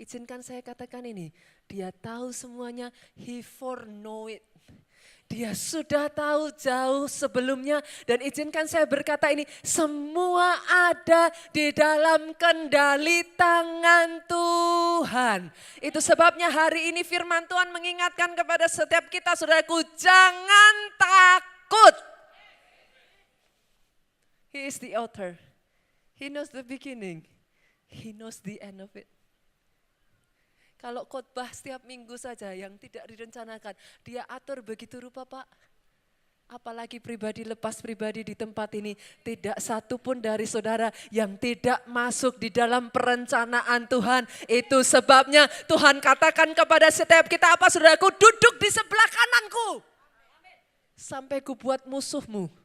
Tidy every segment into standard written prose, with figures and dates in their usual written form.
Izinkan saya katakan ini, dia tahu semuanya, he foreknow it. Dia sudah tahu jauh sebelumnya dan izinkan saya berkata ini, semua ada di dalam kendali tangan Tuhan. Itu sebabnya hari ini firman Tuhan mengingatkan kepada setiap kita, saudaraku, jangan takut. He is the author. He knows the beginning. He knows the end of it. Kalau khotbah setiap minggu saja yang tidak direncanakan, dia atur begitu rupa Pak. Apalagi pribadi lepas pribadi di tempat ini, tidak satu pun dari saudara yang tidak masuk di dalam perencanaan Tuhan. Itu sebabnya Tuhan katakan kepada setiap kita, apa saudaraku, duduk di sebelah kananku. Sampai ku buat musuhmu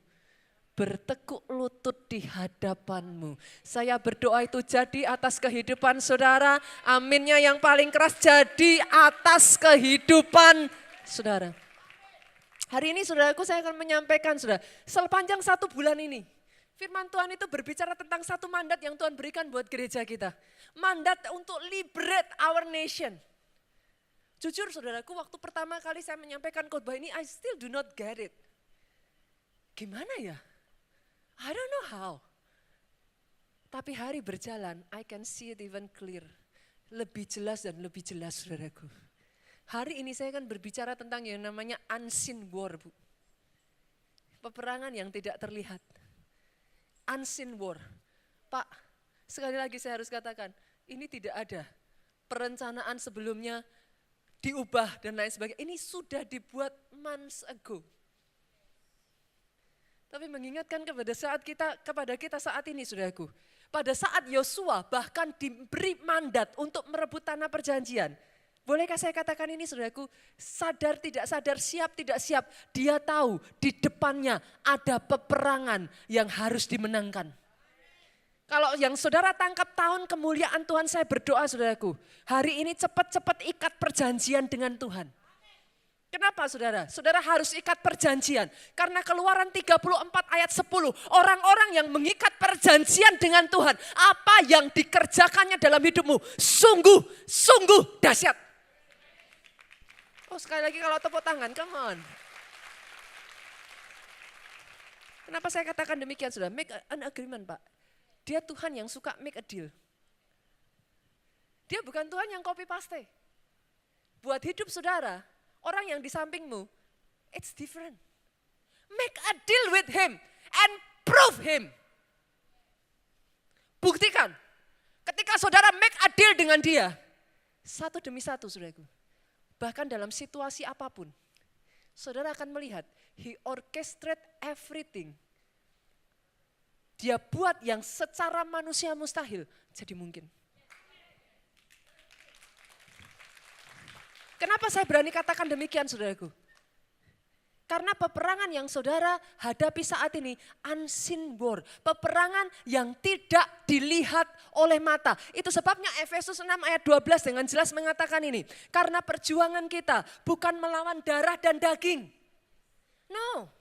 bertekuk lutut di hadapanmu. Saya berdoa itu jadi atas kehidupan saudara. Aminnya yang paling keras, jadi atas kehidupan saudara. Hari ini saudaraku saya akan menyampaikan saudara, sepanjang 1 bulan ini. Firman Tuhan itu berbicara tentang satu mandat yang Tuhan berikan buat gereja kita. Mandat untuk liberate our nation. Jujur saudaraku, waktu pertama kali saya menyampaikan khotbah ini, I still do not get it. Gimana ya? I don't know how. Tapi hari berjalan, I can see it even clear. Lebih jelas dan lebih jelas saudaraku. Hari ini saya akan berbicara tentang yang namanya unseen war, Bu. Peperangan yang tidak terlihat. Unseen war. Pak, sekali lagi saya harus katakan, ini tidak ada perencanaan sebelumnya diubah dan lain sebagainya. Ini sudah dibuat months ago. Tapi mengingatkan kepada kita saat ini, saudaraku. Pada saat Yosua bahkan diberi mandat untuk merebut tanah perjanjian. Bolehkah saya katakan ini, saudaraku? Sadar tidak sadar, siap tidak siap. Dia tahu di depannya ada peperangan yang harus dimenangkan. Kalau yang saudara tangkap tahun kemuliaan Tuhan, saya berdoa saudaraku. Hari ini cepat-cepat ikat perjanjian dengan Tuhan. Kenapa saudara? Saudara harus ikat perjanjian. Karena Keluaran 34 ayat 10. Orang-orang yang mengikat perjanjian dengan Tuhan. Apa yang dikerjakannya dalam hidupmu. Sungguh dahsyat. Oh sekali lagi kalau tepuk tangan, come on. Kenapa saya katakan demikian saudara? Make an agreement Pak. Dia Tuhan yang suka make a deal. Dia bukan Tuhan yang copy paste. Buat hidup saudara, orang yang di sampingmu, it's different. Make a deal with him and prove him. Buktikan. Ketika saudara make a deal dengan dia, satu demi satu saudaraku. Bahkan dalam situasi apapun, saudara akan melihat, he orchestrate everything. Dia buat yang secara manusia mustahil jadi mungkin. Kenapa saya berani katakan demikian saudaraku? Karena peperangan yang saudara hadapi saat ini unseen war. Peperangan yang tidak dilihat oleh mata. Itu sebabnya Efesus 6 ayat 12 dengan jelas mengatakan ini. Karena perjuangan kita bukan melawan darah dan daging. No.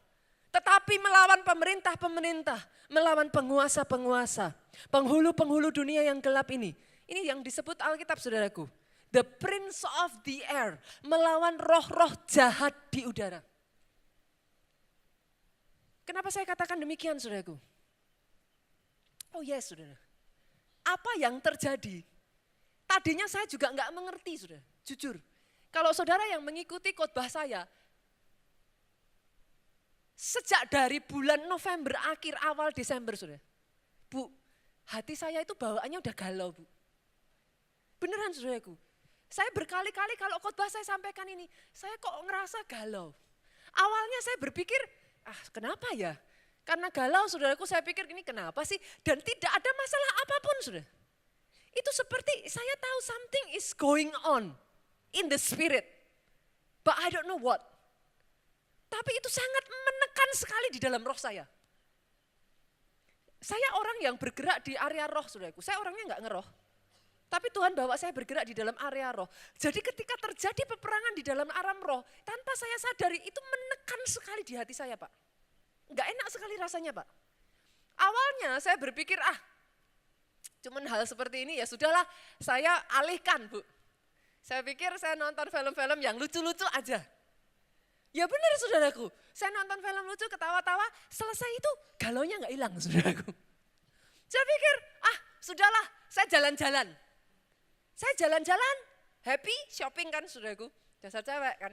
Tetapi melawan pemerintah-pemerintah, melawan penguasa-penguasa, penghulu-penghulu dunia yang gelap ini. Ini yang disebut Alkitab saudaraku. The prince of the air, melawan roh-roh jahat di udara. Kenapa saya katakan demikian saudaraku? Oh yes saudara. Apa yang terjadi? Tadinya saya juga enggak mengerti saudara, jujur. Kalau saudara yang mengikuti khotbah saya, sejak dari bulan November akhir awal Desember saudara. Bu, hati saya itu bawaannya udah galau Bu. Beneran saudaraku. Saya berkali-kali kalau khotbah saya sampaikan ini, saya kok ngerasa galau. Awalnya saya berpikir, kenapa ya? Karena galau saudaraku, saya pikir ini kenapa sih? Dan tidak ada masalah apapun saudara. Itu seperti saya tahu something is going on in the spirit. But I don't know what. Tapi itu sangat menekan sekali di dalam roh saya. Saya orang yang bergerak di area roh saudaraku, saya orangnya enggak ngeroh. Tapi Tuhan bawa saya bergerak di dalam area roh. Jadi ketika terjadi peperangan di dalam alam roh, tanpa saya sadari itu menekan sekali di hati saya Pak. Enggak enak sekali rasanya Pak. Awalnya saya berpikir Cuman hal seperti ini ya sudahlah, saya alihkan Bu. Saya pikir saya nonton film-film yang lucu-lucu aja. Ya benar saudaraku, saya nonton film lucu ketawa-tawa, selesai itu galaunya nggak hilang saudaraku. Saya pikir, sudahlah saya jalan-jalan. Saya jalan-jalan, happy, shopping kan saudaraku, dasar cewek kan.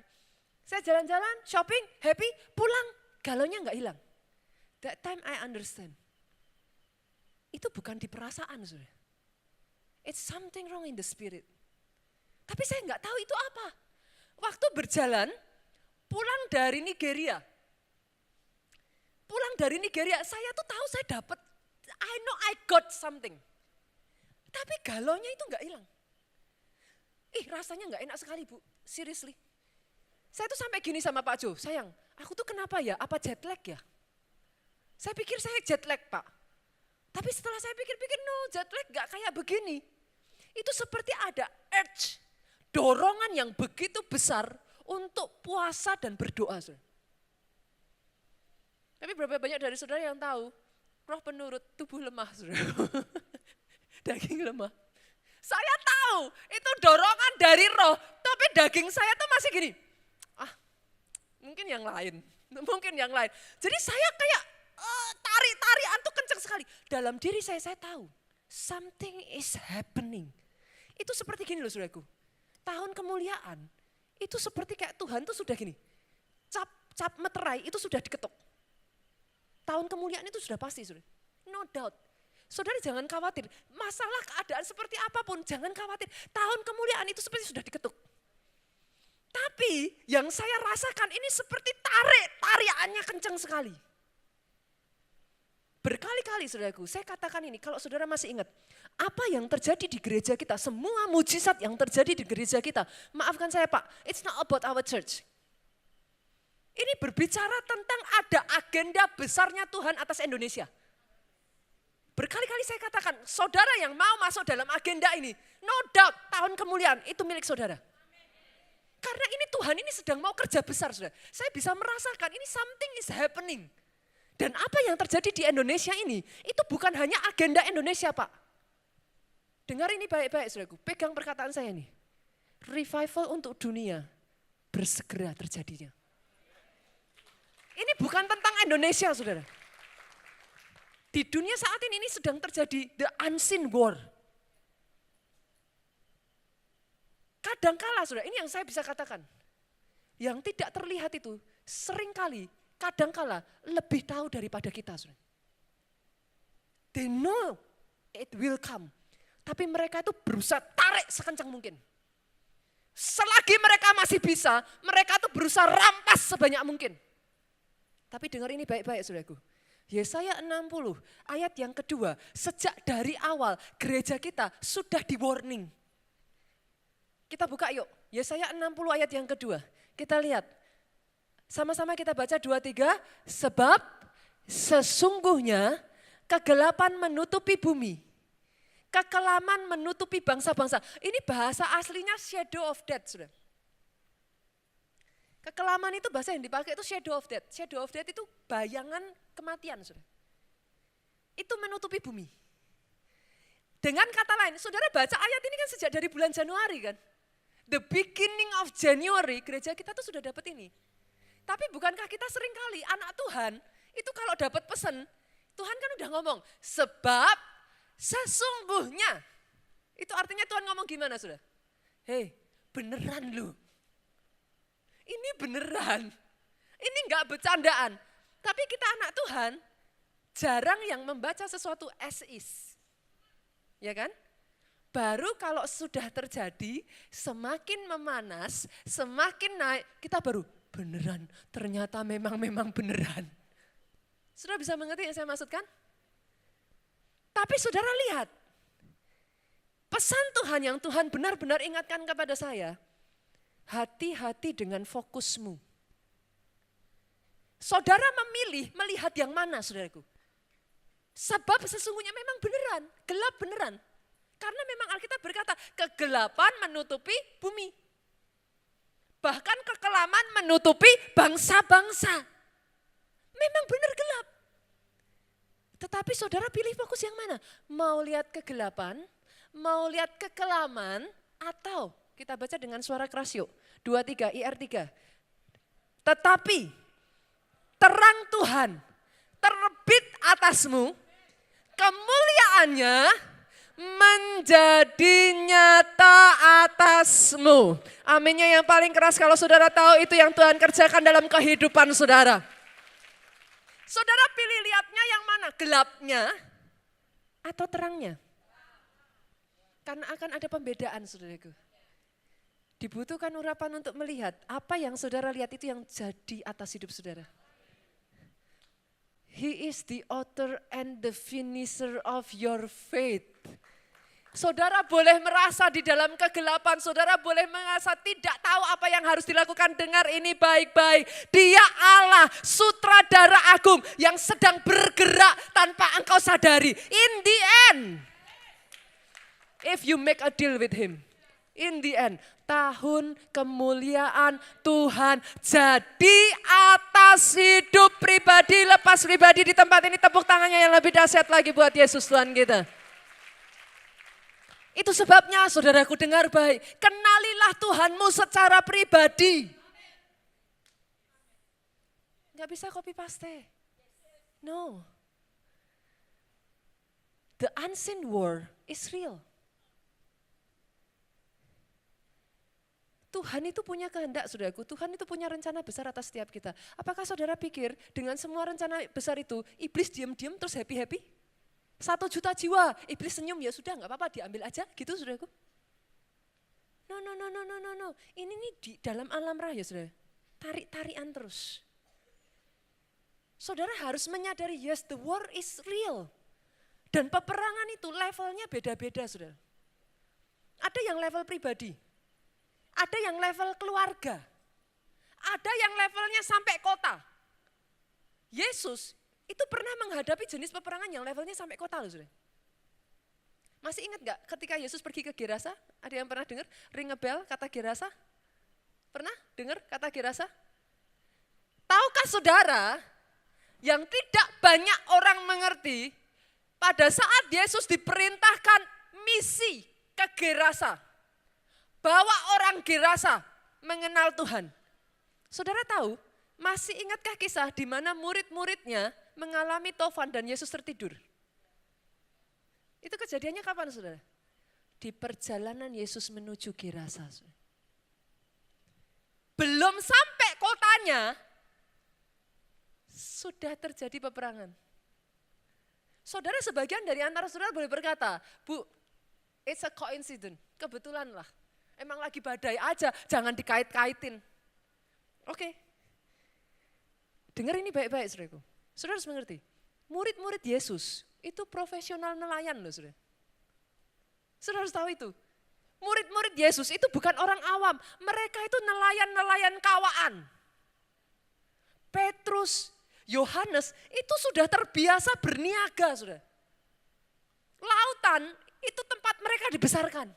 Saya jalan-jalan, shopping, happy, pulang, galaunya nggak hilang. That time I understand. Itu bukan di perasaan, saudara. It's something wrong in the spirit. Tapi saya nggak tahu itu apa. Waktu berjalan, pulang dari Nigeria. Saya tuh tahu saya dapat, I know I got something. Tapi galaunya itu nggak hilang. Rasanya nggak enak sekali Bu, seriously. Saya tuh sampai gini sama Pak Jo, sayang, aku tuh kenapa ya, apa jet lag ya? Saya pikir saya jet lag Pak. Tapi setelah saya pikir-pikir, no, jet lag gak kayak begini. Itu seperti ada urge, dorongan yang begitu besar untuk puasa dan berdoa. Saudara. Tapi berapa banyak dari saudara yang tahu, roh penurut, tubuh lemah. Saudara. Daging lemah. Saya tahu, itu dorongan dari roh, tapi daging saya tuh masih gini. Mungkin yang lain. Jadi saya kayak tarik-tarian tuh kencang sekali. Dalam diri saya tahu something is happening. Itu seperti gini loh saudaraku. Tahun kemuliaan itu seperti kayak Tuhan tuh sudah gini. Cap meterai itu sudah diketuk. Tahun kemuliaan itu sudah pasti saudara. No doubt. Saudara jangan khawatir. Masalah keadaan seperti apapun jangan khawatir. Tahun kemuliaan itu seperti sudah diketuk. Tapi yang saya rasakan ini seperti tariannya kencang sekali. Berkali-kali saudaraku, saya katakan ini, kalau saudara masih ingat, apa yang terjadi di gereja kita, semua mujizat yang terjadi di gereja kita, maafkan saya Pak, it's not about our church. Ini berbicara tentang ada agenda besarnya Tuhan atas Indonesia. Berkali-kali saya katakan, saudara yang mau masuk dalam agenda ini, no doubt tahun kemuliaan itu milik saudara. Karena ini Tuhan ini sedang mau kerja besar saudara. Saya bisa merasakan ini something is happening. Dan apa yang terjadi di Indonesia ini, itu bukan hanya agenda Indonesia Pak. Dengar ini baik-baik saudaraku, pegang perkataan saya ini. Revival untuk dunia bersegera terjadinya. Ini bukan tentang Indonesia saudara. Di dunia saat ini sedang terjadi the unseen war. Kadangkala saudara, ini yang saya bisa katakan. Yang tidak terlihat itu seringkali, kadangkala lebih tahu daripada kita saudara. They know it will come. Tapi mereka itu berusaha tarik sekencang mungkin. Selagi mereka masih bisa, mereka itu berusaha rampas sebanyak mungkin. Tapi dengar ini baik-baik saudaraku. Yesaya 60 ayat yang kedua, sejak dari awal gereja kita sudah di warning. Kita buka yuk, Yesaya 60 ayat yang kedua. Kita lihat, sama-sama kita baca 2-3. Sebab sesungguhnya kegelapan menutupi bumi. Kekelaman menutupi bangsa-bangsa. Ini bahasa aslinya shadow of death. Sudah. Kekelaman itu bahasa yang dipakai itu shadow of death. Shadow of death itu bayangan kematian. Sudah. Itu menutupi bumi. Dengan kata lain, saudara baca ayat ini kan sejak dari bulan Januari kan. The beginning of January, gereja kita tuh sudah dapat ini. Tapi bukankah kita sering kali anak Tuhan, itu kalau dapat pesan, Tuhan kan udah ngomong, sebab sesungguhnya. Itu artinya Tuhan ngomong gimana sudah? Hei, beneran lu. Ini beneran. Ini enggak bercandaan. Tapi kita anak Tuhan, jarang yang membaca sesuatu as is. Ya kan? Baru kalau sudah terjadi, semakin memanas, semakin naik, kita baru beneran, ternyata memang beneran. Saudara bisa mengerti yang saya maksudkan? Tapi saudara lihat, pesan Tuhan yang Tuhan benar-benar ingatkan kepada saya, hati-hati dengan fokusmu. Saudara memilih melihat yang mana saudaraku? Sebab sesungguhnya memang beneran, gelap beneran. Karena memang Alkitab berkata, kegelapan menutupi bumi. Bahkan kekelaman menutupi bangsa-bangsa. Memang benar gelap. Tetapi saudara pilih fokus yang mana? Mau lihat kegelapan, mau lihat kekelaman, atau kita baca dengan suara keras yuk. 23, IR3. Tetapi terang Tuhan terbit atasmu, kemuliaannya menjadi nyata atasmu. Aminnya yang paling keras kalau saudara tahu itu yang Tuhan kerjakan dalam kehidupan saudara. Saudara pilih lihatnya yang mana? Gelapnya atau terangnya? Karena akan ada pembedaan saudaraku. Dibutuhkan urapan untuk melihat apa yang saudara lihat itu yang jadi atas hidup saudara. He is the author and the finisher of your faith. Saudara boleh merasa di dalam kegelapan, saudara boleh merasa tidak tahu apa yang harus dilakukan. Dengar ini baik-baik. Dia Allah, sutradara agung yang sedang bergerak tanpa engkau sadari. In the end, if you make a deal with him, in the end, tahun kemuliaan Tuhan jadi atas hidup pribadi, lepas pribadi di tempat ini. Tepuk tangannya yang lebih dahsyat lagi buat Yesus Tuhan kita. Itu sebabnya saudaraku dengar baik, kenalilah Tuhanmu secara pribadi. Gak bisa copy paste. No. The unseen world is real. Tuhan itu punya kehendak saudaraku, Tuhan itu punya rencana besar atas setiap kita. Apakah saudara pikir dengan semua rencana besar itu, iblis diam-diam terus happy-happy? 1 juta jiwa, iblis senyum, ya sudah gak apa-apa diambil aja gitu saudaraku. No. Ini nih di dalam alam raya saudara, tarik-tarian terus. Saudara harus menyadari, yes the war is real. Dan peperangan itu levelnya beda-beda saudara. Ada yang level pribadi, ada yang level keluarga, ada yang levelnya sampai kota. Yesus itu pernah menghadapi jenis peperangan yang levelnya sampai kota loh saudara. Masih ingat gak ketika Yesus pergi ke Gerasa? Ada yang pernah dengar ring a bell kata Gerasa? Pernah dengar kata Gerasa? Tahukah saudara yang tidak banyak orang mengerti pada saat Yesus diperintahkan misi ke Gerasa, bawa orang Gerasa mengenal Tuhan. Saudara tahu, masih ingatkah kisah di mana murid-muridnya mengalami taufan dan Yesus tertidur? Itu kejadiannya kapan saudara? Di perjalanan Yesus menuju Gerasa. Belum sampai kotanya, sudah terjadi peperangan. Saudara, sebagian dari antara saudara boleh berkata, Bu, it's a coincidence, kebetulan lah. Emang lagi badai aja, jangan dikait-kaitin. Oke. Dengar ini baik-baik saudaraku. Saudara harus mengerti, murid-murid Yesus itu profesional nelayan loh saudara. Saudara harus tahu itu. Murid-murid Yesus itu bukan orang awam, mereka itu nelayan-nelayan kawaan. Petrus, Yohanes itu sudah terbiasa berniaga saudara. Lautan itu tempat mereka dibesarkan.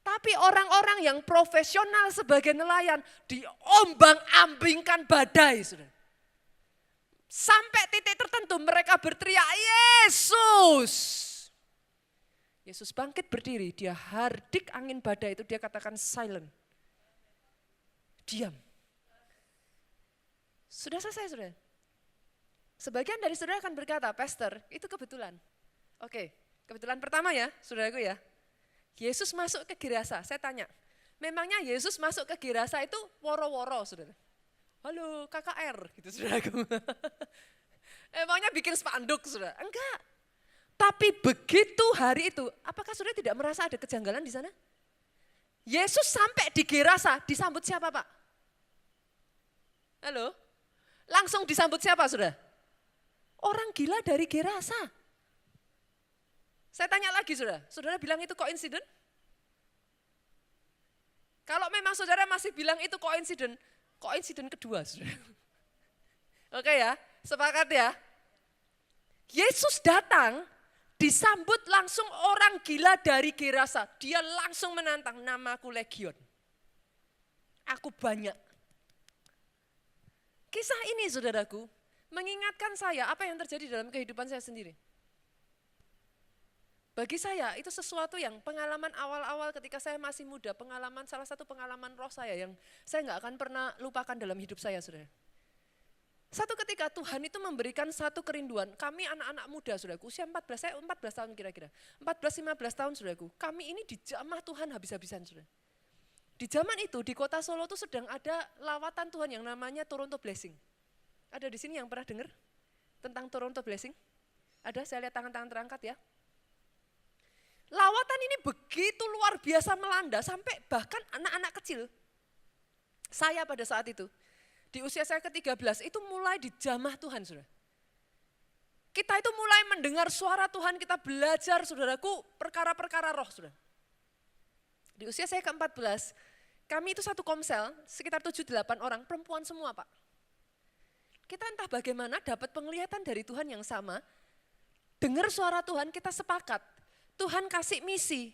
Tapi orang-orang yang profesional sebagai nelayan diombang-ambingkan badai saudara. Sampai titik tertentu mereka berteriak, Yesus. Yesus bangkit berdiri, dia hardik angin badai itu, dia katakan silent. Diam. Sudah selesai saudara. Sebagian dari saudara akan berkata, Pastor itu kebetulan. Oke, kebetulan pertama ya saudaraku ya. Yesus masuk ke Gerasa, saya tanya, memangnya Yesus masuk ke Gerasa itu woro-woro saudara? Halo KKR gitu saudaraku. Emangnya bikin spanduk saudara? Enggak. Tapi begitu hari itu, apakah saudara tidak merasa ada kejanggalan di sana? Yesus sampai di Gerasa, disambut siapa Pak? Halo? Langsung disambut siapa saudara? Orang gila dari Gerasa. Saya tanya lagi saudara, saudara bilang itu koinsiden? Kalau memang saudara masih bilang itu koinsiden kedua saudara. Oke ya, sepakat ya. Yesus datang, disambut langsung orang gila dari Gerasa. Dia langsung menantang, namaku Legion. Aku banyak. Kisah ini saudaraku, mengingatkan saya apa yang terjadi dalam kehidupan saya sendiri. Bagi saya itu sesuatu yang pengalaman awal-awal ketika saya masih muda, salah satu pengalaman roh saya yang saya nggak akan pernah lupakan dalam hidup saya, saudara. Satu ketika Tuhan itu memberikan satu kerinduan, kami anak-anak muda, saudaraku, usia 14, saya 14 tahun kira-kira, 14-15 tahun, saudaraku, kami ini dijamah Tuhan habis-habisan, saudara. Di zaman itu, di kota Solo itu sedang ada lawatan Tuhan yang namanya Toronto Blessing. Ada di sini yang pernah dengar tentang Toronto Blessing? Ada, saya lihat tangan-tangan terangkat ya. Lawatan ini begitu luar biasa melanda sampai bahkan anak-anak kecil. Saya pada saat itu, di usia saya ke-13 itu mulai dijamah Tuhan, saudara. Kita itu mulai mendengar suara Tuhan, kita belajar, saudaraku, perkara-perkara roh, saudara. Di usia saya ke-14, kami itu satu komsel, sekitar 7-8 orang, perempuan semua, Pak. Kita entah bagaimana dapat penglihatan dari Tuhan yang sama, dengar suara Tuhan, kita sepakat. Tuhan kasih misi,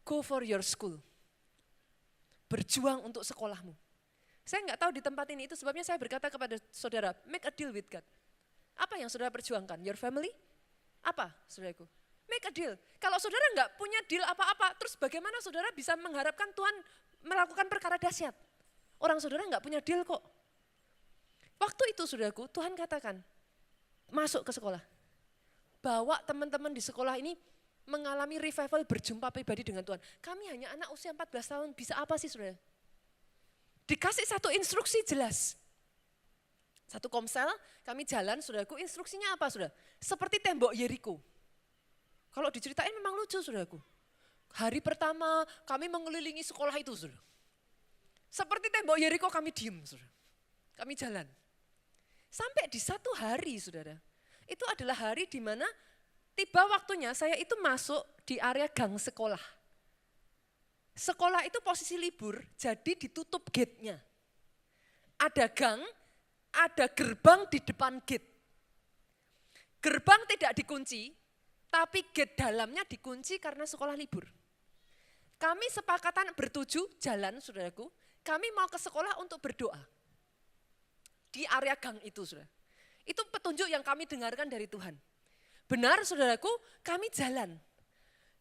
go for your school, berjuang untuk sekolahmu. Saya nggak tahu di tempat ini, itu sebabnya saya berkata kepada saudara, make a deal with God. Apa yang saudara perjuangkan? Your family? Apa, saudaraku? Make a deal. Kalau saudara nggak punya deal apa-apa, terus bagaimana saudara bisa mengharapkan Tuhan melakukan perkara dahsyat? Orang saudara nggak punya deal kok. Waktu itu, saudaraku, Tuhan katakan, masuk ke sekolah. Bawa teman-teman di sekolah ini mengalami revival, berjumpa pribadi dengan Tuhan. Kami hanya anak usia 14 tahun, bisa apa sih, saudara? Dikasih satu instruksi jelas. Satu komsel, kami jalan, saudaraku, instruksinya apa, saudara? Seperti tembok Yeriko. Kalau diceritain memang lucu, saudaraku. Hari pertama kami mengelilingi sekolah itu, saudara. Seperti tembok Yeriko kami diem, saudara. Kami jalan. Sampai di satu hari, saudara, itu adalah hari di mana tiba waktunya saya itu masuk di area gang sekolah. Sekolah itu posisi libur, jadi ditutup gate-nya. Ada gang, ada gerbang di depan gate. Gerbang tidak dikunci, tapi gate dalamnya dikunci karena sekolah libur. Kami sepakatan bertuju jalan, saudaraku, kami mau ke sekolah untuk berdoa. Di area gang itu, saudara. Itu petunjuk yang kami dengarkan dari Tuhan. Benar, saudaraku, kami jalan.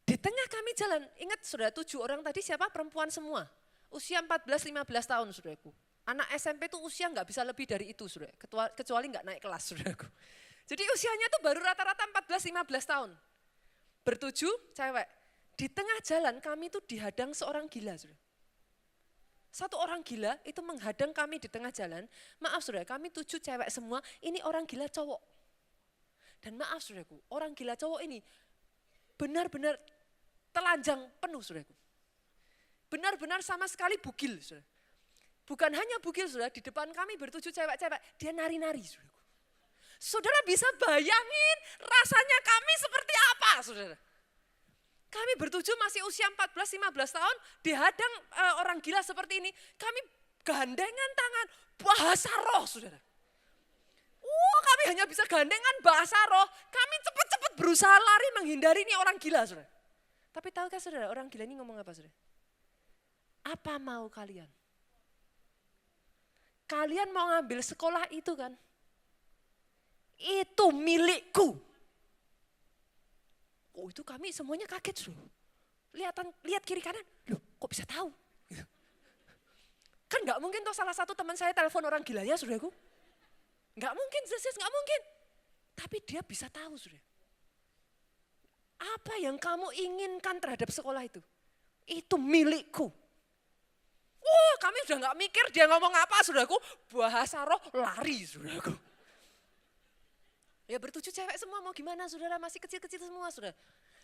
Di tengah kami jalan, ingat saudara, 7 orang tadi siapa? Perempuan semua. Usia 14-15 tahun, saudaraku. Anak SMP itu usia nggak bisa lebih dari itu, saudara. Kecuali nggak naik kelas, saudaraku. Jadi usianya tuh baru rata-rata 14-15 tahun. Bertujuh cewek. Di tengah jalan kami tuh dihadang seorang gila, saudara. Satu orang gila itu menghadang kami di tengah jalan. Maaf saudara, kami 7 cewek semua, ini orang gila cowok. Dan maaf saudaraku, orang gila cowok ini benar-benar telanjang penuh, saudaraku. Benar-benar sama sekali bugil, saudara. Bukan hanya bugil, saudara, di depan kami bertujuh cewek-cewek, dia nari-nari, saudaraku. Saudara bisa bayangin rasanya kami seperti apa, saudara. Kami bertujuh masih usia 14-15 tahun, dihadang orang gila seperti ini, kami gandengan tangan, bahasa roh, saudara. Kami hanya bisa gandengan bahasa roh, kami cepat-cepat berusaha lari menghindari ini orang gila, saudara. Tapi tahukah saudara, orang gila ini ngomong apa, saudara? Apa mau kalian? Kalian mau ngambil sekolah itu kan? Itu milikku. Itu kami semuanya kaget, loh. Lihat kiri kanan, loh kok bisa tahu? Kan nggak mungkin toh salah satu teman saya telepon orang gilanya, saudaraku. Nggak mungkin, nggak mungkin. Tapi dia bisa tahu, saudara. Apa yang kamu inginkan terhadap sekolah itu? Itu milikku. Kami udah nggak mikir dia ngomong apa, saudaraku. Bahasa roh lari, saudaraku. Ya bertujuh cewek semua, mau gimana saudara, masih kecil-kecil semua saudara.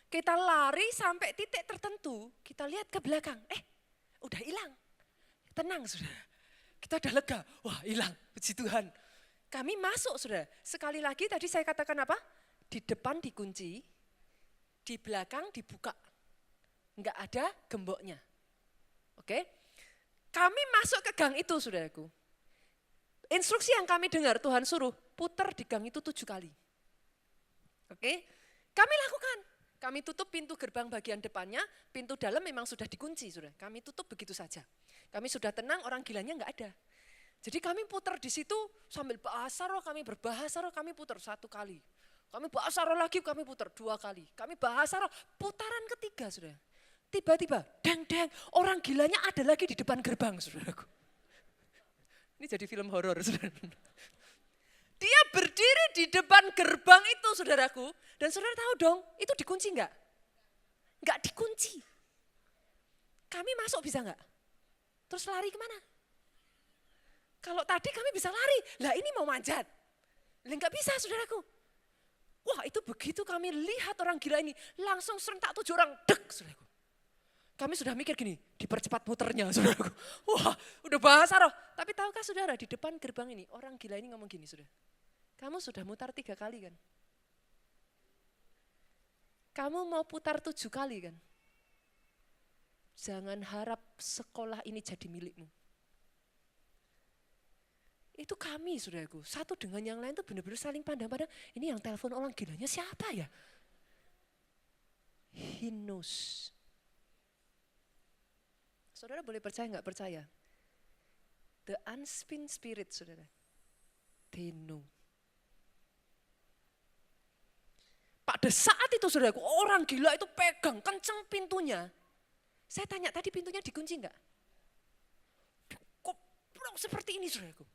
Kita lari sampai titik tertentu, kita lihat ke belakang, udah hilang. Tenang saudara, kita udah lega, wah hilang, puji Tuhan. Kami masuk saudara, sekali lagi tadi saya katakan apa? Di depan dikunci, di belakang dibuka. Enggak ada gemboknya. Oke? Kami masuk ke gang itu saudaraku. Instruksi yang kami dengar Tuhan suruh, putar di gang itu 7 kali. Oke, kami lakukan. Kami tutup pintu gerbang bagian depannya, pintu dalam memang sudah dikunci, sudah. Kami tutup begitu saja. Kami sudah tenang, orang gilanya enggak ada. Jadi kami putar di situ sambil bahasa roh, kami berbahasa roh, kami putar 1 kali. Kami bahasa roh lagi, kami putar 2 kali. Kami bahasa roh, putaran ketiga saudara. Tiba-tiba, deng, orang gilanya ada lagi di depan gerbang saudaraku. Ini jadi film horor saudara. Dia berdiri di depan gerbang itu saudaraku. Dan saudara tahu dong, itu dikunci enggak? Enggak dikunci. Kami masuk bisa enggak? Terus lari kemana? Kalau tadi kami bisa lari, lah ini mau manjat. Lah enggak bisa saudaraku. Wah itu begitu kami lihat orang gila ini, langsung serentak 7 orang, dek saudaraku. Kami sudah mikir gini, dipercepat muternya saudaraku. Wah udah bahasa roh. Tapi tahukah saudara di depan gerbang ini, orang gila ini ngomong gini saudara. Kamu sudah mutar 3 kali kan? Kamu mau putar 7 kali kan? Jangan harap sekolah ini jadi milikmu. Itu kami saudaraku, satu dengan yang lain tuh benar-benar saling pandang-pandang. Ini yang telepon orang gilanya siapa ya? He knows. Saudara boleh percaya nggak percaya? The unseen spirit saudara, they know. Pada saat itu saudaraku, orang gila itu pegang kenceng pintunya. Saya tanya tadi pintunya dikunci enggak? Kok seperti ini saudaraku?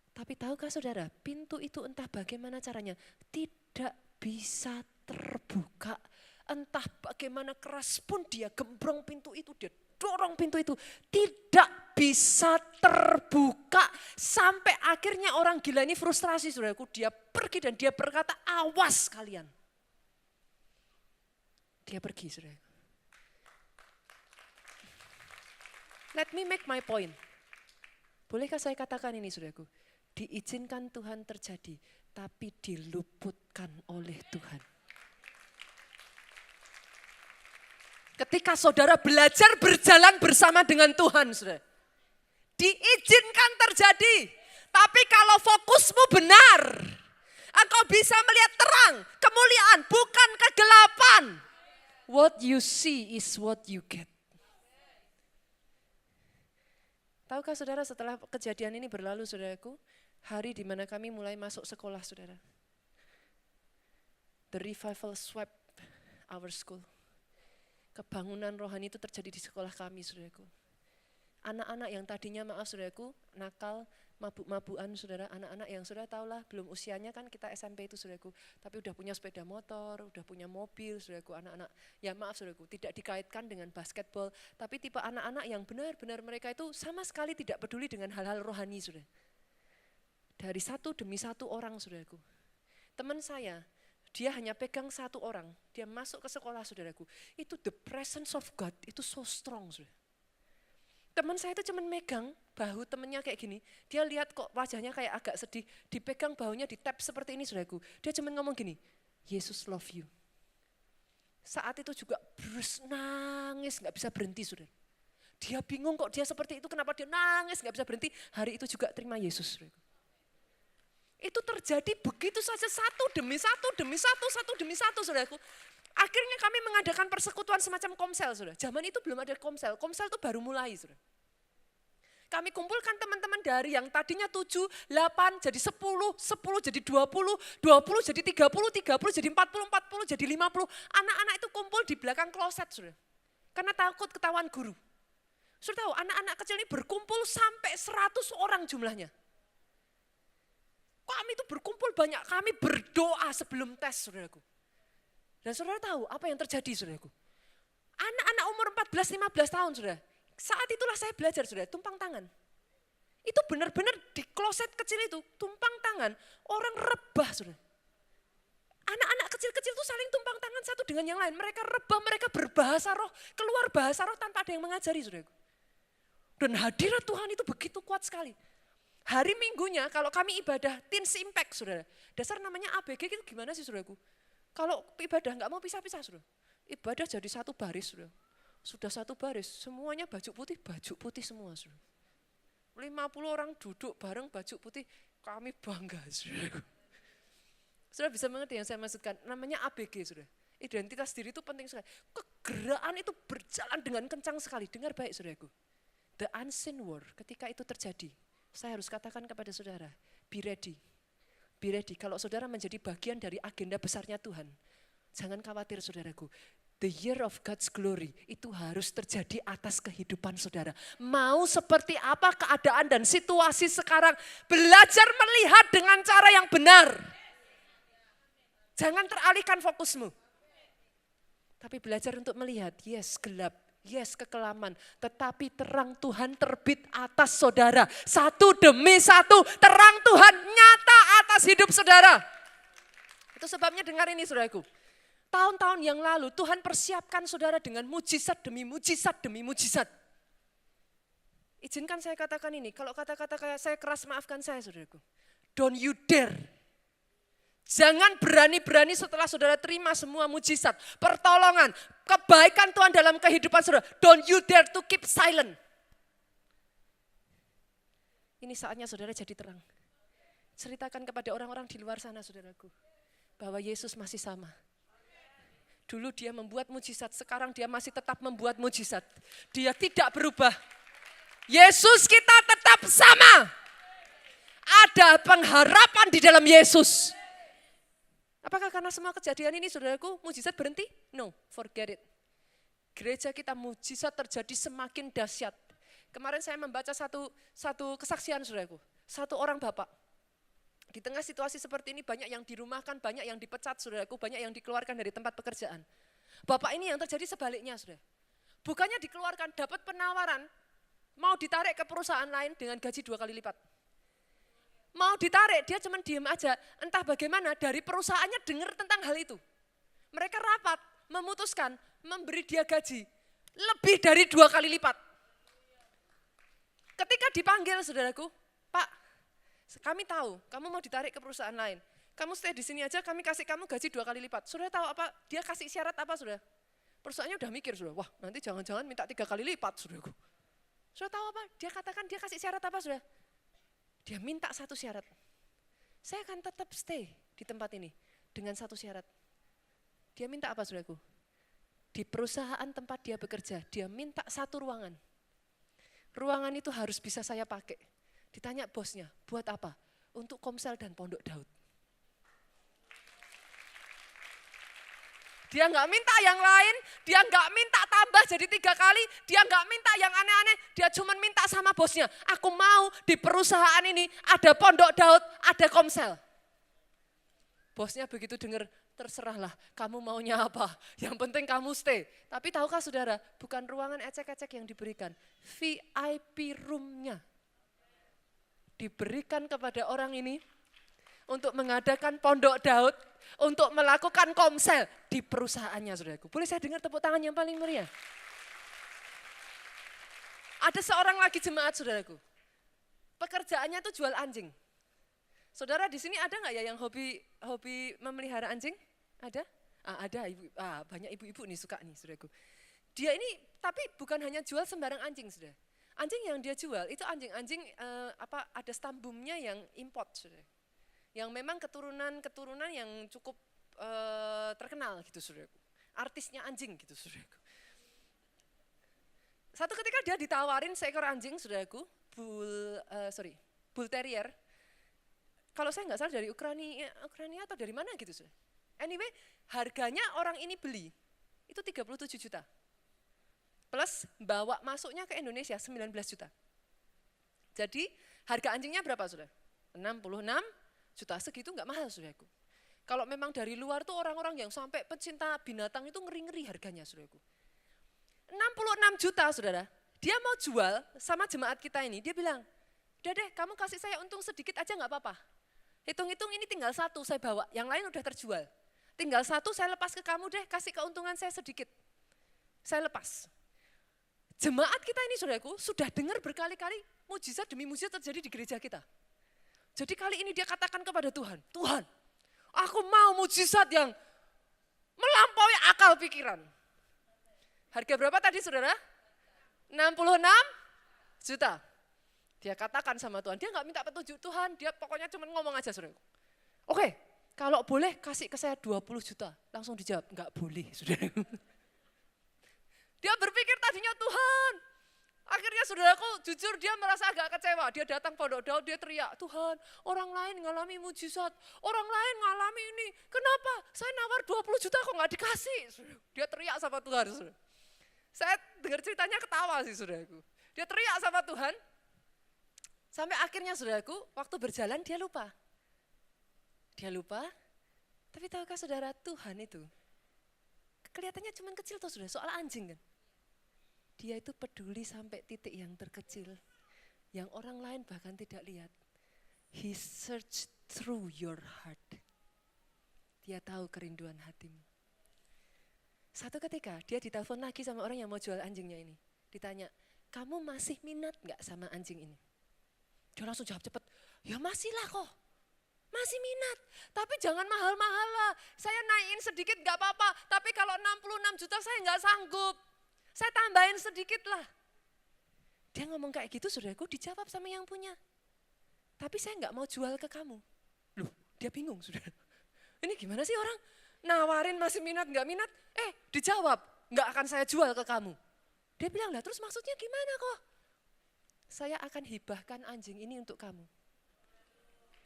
Tapi tahukah saudara, pintu itu entah bagaimana caranya tidak bisa terbuka. Entah bagaimana keras pun dia gembrong pintu itu, dia dorong pintu itu. Tidak bisa terbuka. Sampai akhirnya orang gila ini frustrasi saudaraku. Dia pergi dan dia berkata, awas kalian. Dia pergi saudaraku. Let me make my point. Bolehkah saya katakan ini saudaraku? Diizinkan Tuhan terjadi, tapi diluputkan oleh Tuhan. Ketika saudara belajar berjalan bersama dengan Tuhan, saudara, diizinkan terjadi. Tapi kalau fokusmu benar, engkau bisa melihat terang, kemuliaan, bukan kegelapan. What you see is what you get. Tahukah saudara setelah kejadian ini berlalu saudaraku, hari di mana kami mulai masuk sekolah saudara. The revival swept our school. Kebangunan rohani itu terjadi di sekolah kami saudaraku. Anak-anak yang tadinya maaf saudaraku, nakal, mabuk-mabukan saudara, anak-anak yang saudara tahulah belum usianya kan kita SMP itu saudaraku. Tapi udah punya sepeda motor, udah punya mobil saudaraku, anak-anak ya maaf saudaraku, tidak dikaitkan dengan basketball. Tapi tipe anak-anak yang benar-benar mereka itu sama sekali tidak peduli dengan hal-hal rohani saudara. Dari 1 demi 1 orang saudaraku. Teman saya, dia hanya pegang 1 orang, dia masuk ke sekolah saudaraku. Itu the presence of God, itu so strong saudara. Teman saya itu cuma megang bahu temennya kayak gini, dia lihat kok wajahnya kayak agak sedih, dipegang bahunya, ditap seperti ini saudaraku. Dia cuma ngomong gini, Yesus love you. Saat itu juga Bruce nangis gak bisa berhenti saudara. Dia bingung kok dia seperti itu, kenapa dia nangis gak bisa berhenti. Hari itu juga terima Yesus saudaraku. Itu terjadi begitu saja 1 demi 1 demi 1, 1 demi 1 saudaraku. Akhirnya kami mengadakan persekutuan semacam komsel saudara. Zaman itu belum ada komsel itu baru mulai saudara. Kami kumpulkan teman-teman dari yang tadinya 7, 8 jadi 10, 10 jadi 20, 20 jadi 30, 30 jadi 40, 40 jadi 50. Anak-anak itu kumpul di belakang kloset saudara. Karena takut ketahuan guru. Saudara tahu anak-anak kecil ini berkumpul sampai 100 orang jumlahnya. Kami itu berkumpul banyak, kami berdoa sebelum tes saudaraku. Dan saudara tahu apa yang terjadi saudaraku? Anak-anak umur 14-15 tahun saudara, saat itulah saya belajar saudara, tumpang tangan. Itu benar-benar di kloset kecil itu, tumpang tangan, orang rebah saudara. Anak-anak kecil-kecil itu saling tumpang tangan satu dengan yang lain, mereka rebah, mereka berbahasa roh, keluar bahasa roh tanpa ada yang mengajari saudaraku. Dan hadirat Tuhan itu begitu kuat sekali. Hari Minggunya kalau kami ibadah Teens Impact saudara, dasar namanya ABG itu gimana sih saudaraku? Kalau ibadah nggak mau pisah-pisah saudara, ibadah jadi satu baris saudara. Sudah satu baris, semuanya baju putih semua saudara. 50 orang duduk bareng baju putih, kami bangga saudara. Saudara bisa mengerti yang saya maksudkan, namanya ABG saudara. Identitas diri itu penting sekali. Kegeraan itu berjalan dengan kencang sekali, dengar baik saudaraku. The unseen war ketika itu terjadi. Saya harus katakan kepada saudara, be ready. Be ready, kalau saudara menjadi bagian dari agenda besarnya Tuhan, jangan khawatir saudaraku. The year of God's glory itu harus terjadi atas kehidupan saudara. Mau seperti apa keadaan dan situasi sekarang, belajar melihat dengan cara yang benar. Jangan teralihkan fokusmu. Tapi belajar untuk melihat, yes gelap, yes kekelaman, tetapi terang Tuhan terbit atas saudara. Satu demi satu, terang Tuhan nyata atas hidup saudara. Itu sebabnya dengar ini saudaraku. Tahun-tahun yang lalu Tuhan persiapkan saudara dengan mujizat demi mujizat demi mujizat. Izinkan saya katakan ini, kalau kata-kata saya keras maafkan saya saudaraku. Don't you dare. Jangan berani-berani setelah saudara terima semua mujizat, pertolongan, kebaikan Tuhan dalam kehidupan saudara. Don't you dare to keep silent. Ini saatnya saudara jadi terang. Ceritakan kepada orang-orang di luar sana saudaraku, bahwa Yesus masih sama. Dulu dia membuat mujizat, sekarang dia masih tetap membuat mujizat. Dia tidak berubah. Yesus kita tetap sama. Ada pengharapan di dalam Yesus. Apakah karena semua kejadian ini saudaraku mujizat berhenti? No, forget it. Gereja kita mujizat terjadi semakin dahsyat. Kemarin saya membaca satu kesaksian saudaraku. Satu orang bapak. Di tengah situasi seperti ini banyak yang dirumahkan, banyak yang dipecat saudaraku, banyak yang dikeluarkan dari tempat pekerjaan. Bapak ini yang terjadi sebaliknya saudara. Bukannya dikeluarkan, dapat penawaran, mau ditarik ke perusahaan lain dengan gaji 2 kali lipat. Mau ditarik, dia cuma diem aja. Entah bagaimana dari perusahaannya dengar tentang hal itu. Mereka rapat, memutuskan, memberi dia gaji lebih dari 2 kali lipat. Ketika dipanggil saudaraku, Pak, kami tahu kamu mau ditarik ke perusahaan lain. Kamu stay di sini aja, kami kasih kamu gaji 2 kali lipat. Saudara tahu apa? Dia kasih syarat apa saudara? Perusahaannya udah mikir saudara, wah nanti jangan-jangan minta 3 kali lipat saudaraku. Saudara tahu apa? Dia katakan dia kasih syarat apa saudara? Dia minta satu syarat. Saya akan tetap stay di tempat ini dengan satu syarat. Dia minta apa saudaraku? Di perusahaan tempat dia bekerja, dia minta satu ruangan. Ruangan itu harus bisa saya pakai. Ditanya bosnya, buat apa? Untuk Komsel dan Pondok Daud. Dia nggak minta yang lain, dia nggak minta tambah jadi 3 kali, dia nggak minta yang aneh-aneh, dia cuma minta sama bosnya, aku mau di perusahaan ini ada Pondok Daud, ada Komsel. Bosnya begitu dengar, terserahlah kamu maunya apa, yang penting kamu stay. Tapi tahukah saudara, bukan ruangan ecek-ecek yang diberikan, VIP room-nya diberikan kepada orang ini untuk mengadakan Pondok Daud, untuk melakukan Komsel di perusahaannya saudaraku. Boleh saya dengar tepuk tangan yang paling meriah? Ada seorang lagi jemaat saudaraku, pekerjaannya tuh jual anjing. Saudara di sini ada nggak ya yang hobi memelihara anjing? Ada? Ada, banyak ibu-ibu nih suka nih saudaraku. Dia ini tapi bukan hanya jual sembarang anjing saudara. Anjing yang dia jual itu anjing-anjing ada stambumnya yang import saudara. Yang memang keturunan yang cukup terkenal gitu saudaraku. Artisnya anjing gitu saudaraku. Satu ketika dia ditawarin seekor anjing saudaraku, bull terrier. Kalau saya nggak salah dari Ukraina atau dari mana gitu saudara. Anyway, harganya orang ini beli itu 37 juta. Plus bawa masuknya ke Indonesia 19 juta. Jadi harga anjingnya berapa saudara? 66 juta, segitu nggak mahal saudaraku. Kalau memang dari luar tuh orang-orang yang sampai pecinta binatang itu ngeri-ngeri harganya saudaraku. 66 juta saudara, dia mau jual sama jemaat kita ini, dia bilang, udah deh kamu kasih saya untung sedikit aja nggak apa-apa. Hitung-hitung ini tinggal 1 saya bawa, yang lain udah terjual. Tinggal 1 saya lepas ke kamu deh, kasih keuntungan saya sedikit. Saya lepas. Jemaat kita ini saudaraku sudah dengar berkali-kali mujizat demi mujizat terjadi di gereja kita. Jadi kali ini dia katakan kepada Tuhan, Tuhan, aku mau mujizat yang melampaui akal pikiran. Harga berapa tadi saudara? 66 juta. Dia katakan sama Tuhan, dia nggak minta petunjuk Tuhan, dia pokoknya cuma ngomong aja saudara. Oke, kalau boleh kasih ke saya 20 juta. Langsung dijawab, nggak boleh saudara. Dia berpikir tadinya Tuhan, Akhirnya saudaraku jujur dia merasa agak kecewa. Dia datang pondok Daud, dia teriak, Tuhan orang lain ngalami mujizat, orang lain ngalami ini. Kenapa? Saya nawar 20 juta kok gak dikasih. Dia teriak sama Tuhan. Saudara. Saya dengar ceritanya ketawa sih saudaraku. Dia teriak sama Tuhan. Sampai akhirnya saudaraku waktu berjalan dia lupa. Dia lupa, tapi tahukah saudara Tuhan itu kelihatannya cuma kecil tuh saudara, soal anjing kan. Dia itu peduli sampai titik yang terkecil, yang orang lain bahkan tidak lihat. He searched through your heart. Dia tahu kerinduan hatimu. Satu ketika dia ditelepon lagi sama orang yang mau jual anjingnya ini. Ditanya, kamu masih minat gak sama anjing ini? Dia langsung jawab cepet, ya masih lah kok. Masih minat, tapi jangan mahal-mahal lah. Saya naikin sedikit gak apa-apa, tapi kalau 66 juta saya gak sanggup. Saya tambahin sedikit lah. Dia ngomong kayak gitu saudaraku, dijawab sama yang punya. Tapi saya gak mau jual ke kamu. Loh, dia bingung saudara. Ini gimana sih orang nawarin masih minat gak minat, dijawab gak akan saya jual ke kamu. Dia bilang, lah terus maksudnya gimana kok? Saya akan hibahkan anjing ini untuk kamu.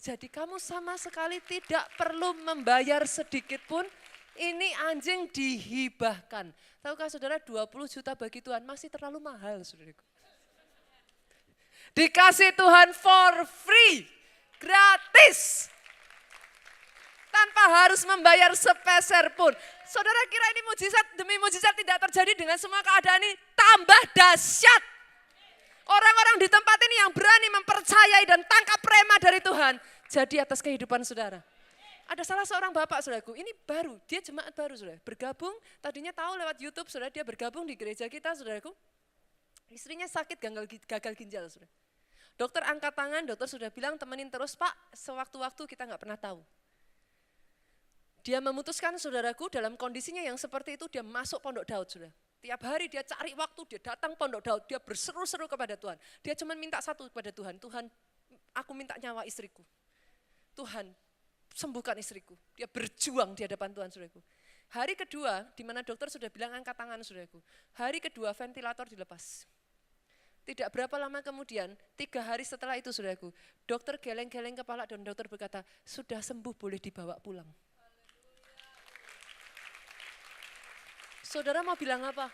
Jadi kamu sama sekali tidak perlu membayar sedikit pun, ini anjing dihibahkan. Tahukah saudara 20 juta bagi Tuhan masih terlalu mahal saudaraku. Dikasih Tuhan for free, gratis. Tanpa harus membayar sepeser pun. Saudara kira ini mujizat demi mujizat tidak terjadi dengan semua keadaan ini, tambah dahsyat. Orang-orang di tempat ini yang berani mempercayai dan tangkap rema dari Tuhan, jadi atas kehidupan saudara. Ada salah seorang bapak saudaraku, ini baru, dia jemaat baru saudara, bergabung, tadinya tahu lewat YouTube saudara, dia bergabung di gereja kita saudaraku. Istrinya sakit gagal ginjal saudara. Dokter angkat tangan, dokter sudah bilang temenin terus Pak, sewaktu-waktu kita gak pernah tahu. Dia memutuskan saudaraku dalam kondisinya yang seperti itu, dia masuk pondok Daud saudara. Tiap hari dia cari waktu, dia datang pondok Daud, dia berseru-seru kepada Tuhan. Dia cuma minta satu kepada Tuhan, Tuhan aku minta nyawa istriku. Tuhan sembuhkan istriku. Dia berjuang di hadapan Tuhan saudaraku. Hari kedua, di mana dokter sudah bilang angkat tangan saudaraku. Hari kedua ventilator dilepas. Tidak berapa lama kemudian, 3 hari setelah itu saudaraku, dokter geleng-geleng kepala dan dokter berkata, sudah sembuh boleh dibawa pulang. Saudara mau bilang apa?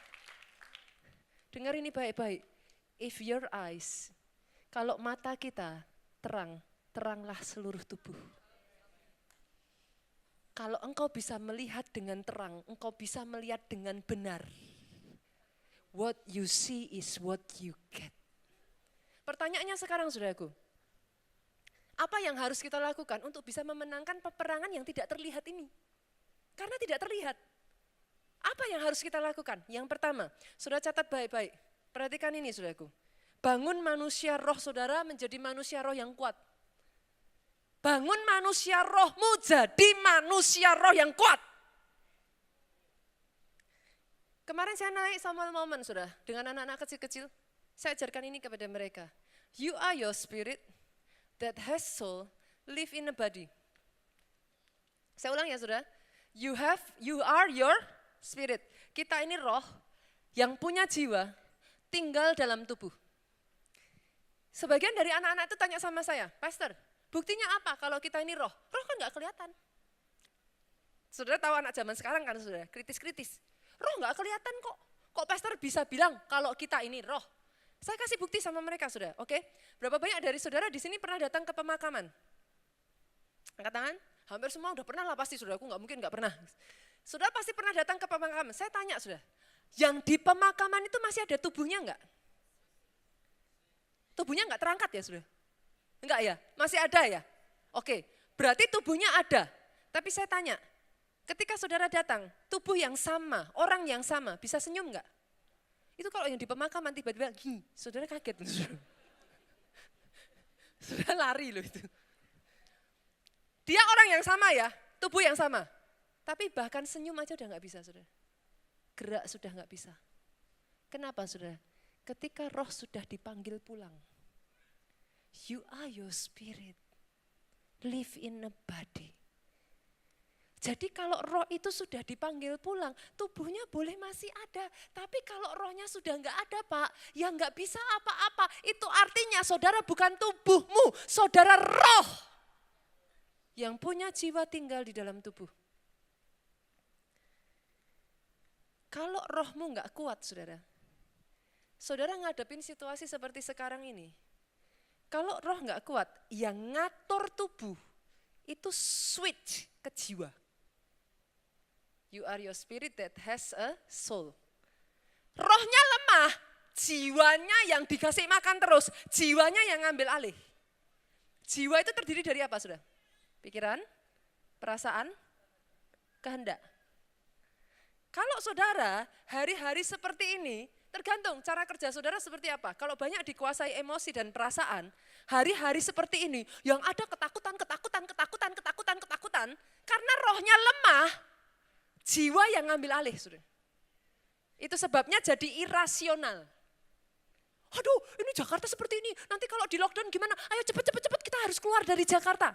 Dengar ini baik-baik. If your eyes, kalau mata kita terang, teranglah seluruh tubuh. Kalau engkau bisa melihat dengan terang, engkau bisa melihat dengan benar. What you see is what you get. Pertanyaannya sekarang saudaraku, apa yang harus kita lakukan untuk bisa memenangkan peperangan yang tidak terlihat ini? Karena tidak terlihat. Apa yang harus kita lakukan? Yang pertama, saudara catat baik-baik. Perhatikan ini saudaraku. Bangun manusia roh saudara menjadi manusia roh yang kuat. Bangun manusia rohmu jadi manusia roh yang kuat. Kemarin saya naik sama momen saudara, dengan anak-anak kecil-kecil. Saya ajarkan ini kepada mereka. You are your spirit that has soul, live in a body. Saya ulang ya saudara. You are your spirit. Kita ini roh yang punya jiwa, tinggal dalam tubuh. Sebagian dari anak-anak itu tanya sama saya, Pastor, buktinya apa kalau kita ini roh? Roh kan gak kelihatan. Saudara tahu anak zaman sekarang kan saudara, kritis-kritis. Roh gak kelihatan kok. Kok pastor bisa bilang kalau kita ini roh? Saya kasih bukti sama mereka saudara, oke? Berapa banyak dari saudara di sini pernah datang ke pemakaman? Angkat tangan, hampir semua udah pernah lah pasti saudara, aku gak mungkin gak pernah. Saudara pasti pernah datang ke pemakaman, saya tanya saudara, yang di pemakaman itu masih ada tubuhnya enggak? Tubuhnya enggak terangkat ya saudara? Enggak ya? Masih ada ya? Oke, berarti tubuhnya ada. Tapi saya tanya, ketika saudara datang, tubuh yang sama, orang yang sama, bisa senyum enggak? Itu kalau yang di pemakaman tiba-tiba, saudara kaget. Saudara lari loh itu. Dia orang yang sama ya, tubuh yang sama. Tapi bahkan senyum aja udah enggak bisa saudara. Gerak sudah enggak bisa. Kenapa saudara? Ketika roh sudah dipanggil pulang. You are your spirit. Live in a body. Jadi kalau roh itu sudah dipanggil pulang, tubuhnya boleh masih ada. Tapi kalau rohnya sudah enggak ada Pak, ya enggak bisa apa-apa. Itu artinya saudara bukan tubuhmu, saudara roh. Yang punya jiwa tinggal di dalam tubuh. Kalau rohmu enggak kuat saudara, saudara ngadepin situasi seperti sekarang ini. Kalau roh enggak kuat, yang ngatur tubuh itu switch ke jiwa. You are your spirit that has a soul. Rohnya lemah, jiwanya yang dikasih makan terus, jiwanya yang ngambil alih. Jiwa itu terdiri dari apa sudah? Pikiran, perasaan, kehendak. Kalau saudara hari-hari seperti ini, tergantung cara kerja saudara seperti apa. Kalau banyak dikuasai emosi dan perasaan, hari-hari seperti ini yang ada ketakutan, karena rohnya lemah, jiwa yang ngambil alih, saudara. Itu sebabnya jadi irasional. Aduh, ini Jakarta seperti ini, nanti kalau di lockdown gimana? Ayo cepet kita harus keluar dari Jakarta.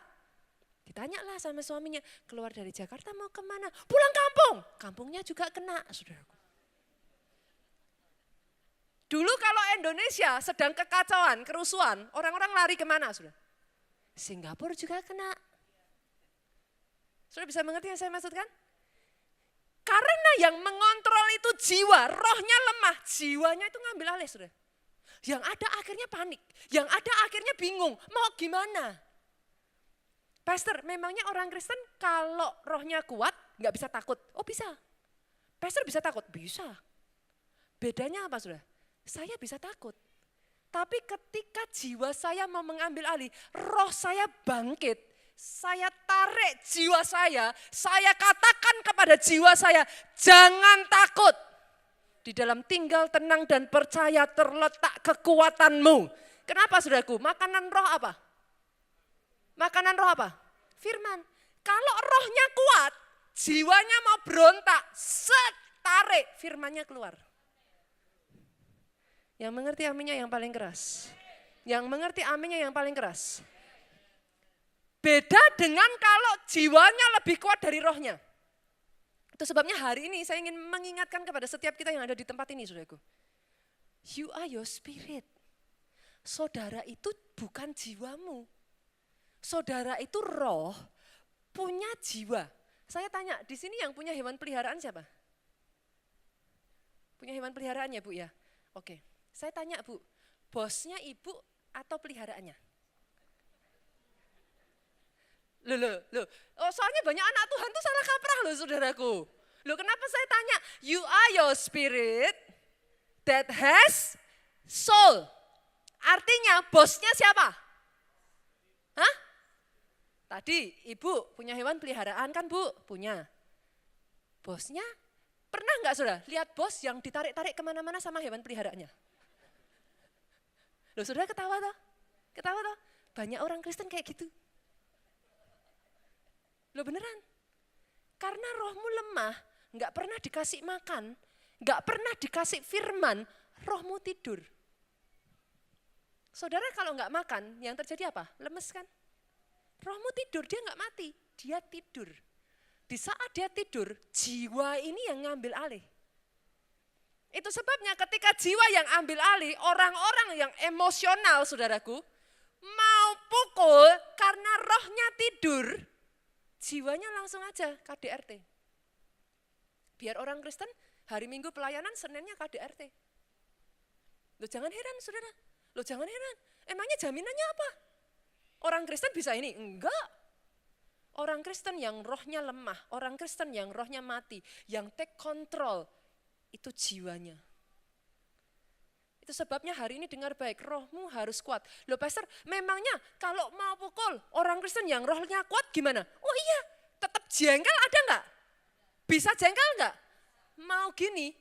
Ditanyalah sama suaminya, keluar dari Jakarta mau kemana? Pulang kampung. Kampungnya juga kena, saudaraku. Dulu kalau Indonesia sedang kekacauan, kerusuhan, orang-orang lari kemana, saudara? Singapura juga kena. Saudara bisa mengerti yang saya maksudkan? Karena yang mengontrol itu jiwa, rohnya lemah, jiwanya itu ngambil alih, saudara. Yang ada akhirnya panik, yang ada akhirnya bingung, mau gimana? Pastor, memangnya orang Kristen kalau rohnya kuat nggak bisa takut? Oh bisa. Pastor bisa takut? Bisa. Bedanya apa, saudara? Saya bisa takut. Tapi ketika jiwa saya mau mengambil alih, roh saya bangkit. Saya tarik jiwa saya katakan kepada jiwa saya, jangan takut. Di dalam tinggal tenang dan percaya terletak kekuatanmu. Kenapa saudaraku? Makanan roh apa? Makanan roh apa? Firman. Kalau rohnya kuat, jiwanya mau berontak, tarik firmannya keluar. Yang mengerti aminnya yang paling keras. Yang mengerti aminnya yang paling keras. Beda dengan kalau jiwanya lebih kuat dari rohnya. Itu sebabnya hari ini saya ingin mengingatkan kepada setiap kita yang ada di tempat ini, saudaraku. You are your spirit. Saudara itu bukan jiwamu. Saudara itu roh, punya jiwa. Saya tanya, di sini yang punya hewan peliharaan siapa? Punya hewan peliharaan ya Bu ya? Oke, saya tanya Bu, bosnya ibu atau peliharaannya? Loh. Oh, soalnya banyak anak Tuhan tuh salah kaprah loh saudaraku. Loh kenapa saya tanya? You are your spirit that has soul. Artinya bosnya siapa? Hah? Tadi ibu punya hewan peliharaan kan Bu? Punya. Bosnya pernah nggak saudara lihat bos yang ditarik-tarik kemana-mana sama hewan peliharaannya? Loh saudara ketawa toh? Ketawa toh? Banyak orang Kristen kayak gitu. Loh beneran, karena rohmu lemah, gak pernah dikasih makan, gak pernah dikasih firman, rohmu tidur. Saudara kalau gak makan, yang terjadi apa? Lemes kan? Rohmu tidur, dia gak mati, dia tidur. Di saat dia tidur, jiwa ini yang ngambil alih. Itu sebabnya ketika jiwa yang ambil alih, orang-orang yang emosional saudaraku, mau pukul karena rohnya tidur, jiwanya langsung aja KDRT. Biar orang Kristen hari Minggu pelayanan, Seninnya KDRT. Loh jangan heran saudara, loh jangan heran. Emangnya jaminannya apa? Orang Kristen bisa ini? Enggak. Orang Kristen yang rohnya lemah, orang Kristen yang rohnya mati, yang take control, itu jiwanya. Itu sebabnya hari ini dengar baik, rohmu harus kuat. Loh pastor, memangnya kalau mau pukul orang Kristen yang rohnya kuat gimana? Oh iya, tetap jengkel ada enggak? Bisa jengkel enggak? Mau gini,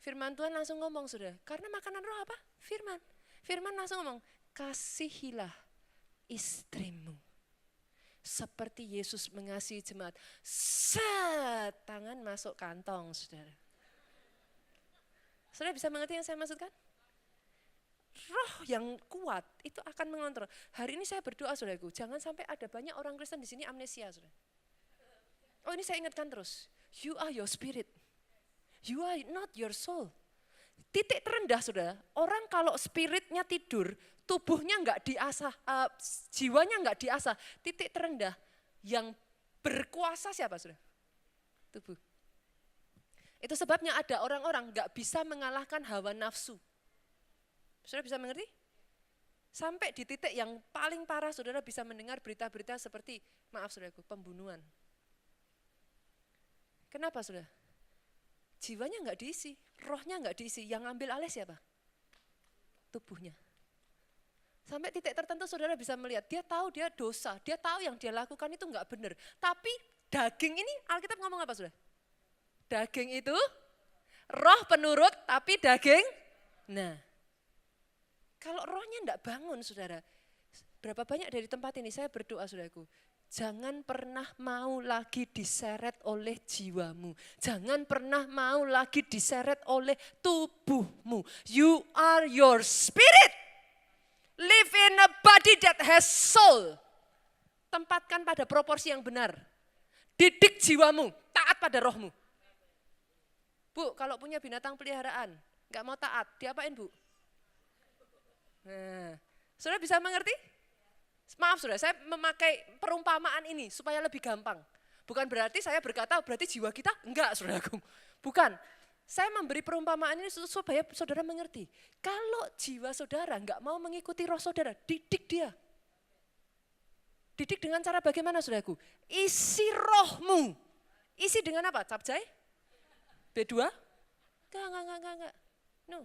firman Tuhan langsung ngomong saudara. Karena makanan roh apa? Firman. Firman langsung ngomong, kasihilah istrimu. Seperti Yesus mengasihi jemaat. Tangan masuk kantong saudara. Saudara bisa mengerti yang saya maksudkan? Roh yang kuat itu akan mengontrol. Hari ini saya berdoa saudaraku, jangan sampai ada banyak orang Kristen di sini amnesia saudara. Oh ini saya ingatkan terus. You are your spirit. You are not your soul. Titik terendah saudara, orang kalau spiritnya tidur, tubuhnya enggak diasah, jiwanya enggak diasah. Titik terendah yang berkuasa siapa saudara? Tubuh. Itu sebabnya ada orang-orang enggak bisa mengalahkan hawa nafsu. Saudara bisa mengerti? Sampai di titik yang paling parah saudara bisa mendengar berita-berita seperti, maaf saudaraku, pembunuhan. Kenapa saudara? Jiwanya enggak diisi, rohnya enggak diisi, yang ngambil alih siapa? Tubuhnya. Sampai titik tertentu saudara bisa melihat, dia tahu dia dosa, dia tahu yang dia lakukan itu enggak benar. Tapi daging ini, Alkitab ngomong apa saudara? Daging itu, roh penurut tapi daging, nah. Kalau rohnya enggak bangun saudara, berapa banyak dari tempat ini saya berdoa saudaraku, jangan pernah mau lagi diseret oleh jiwamu. Jangan pernah mau lagi diseret oleh tubuhmu. You are your spirit. Live in a body that has soul. Tempatkan pada proporsi yang benar. Didik jiwamu, taat pada rohmu. Bu, kalau punya binatang peliharaan, enggak mau taat, diapain bu? Nah, saudara bisa mengerti? Maaf saudara, saya memakai perumpamaan ini supaya lebih gampang. Bukan berarti saya berkata berarti jiwa kita, enggak saudaraku. Bukan, saya memberi perumpamaan ini supaya saudara mengerti. Kalau jiwa saudara enggak mau mengikuti roh saudara, didik dia. Didik dengan cara bagaimana saudaraku? Isi rohmu. Isi dengan apa? Capcay? B2? Enggak. No.